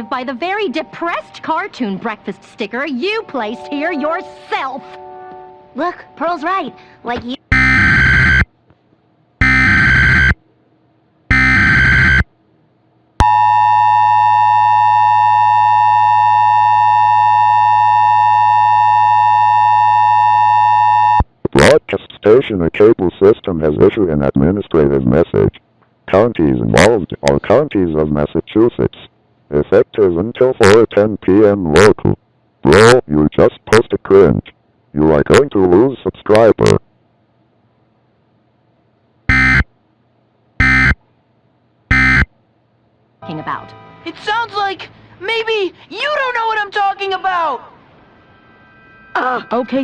by the very depressed cartoon breakfast sticker you placed here yourself. Look, Pearl's right. Like you... Broadcast station and cable system has issued an administrative message. Counties involved are counties of Massachusetts. Effective until 4:10 p.m. local. Bro, you just posted cringe. You are going to lose subscriber. About. It sounds like maybe you don't know what I'm talking about! Okay.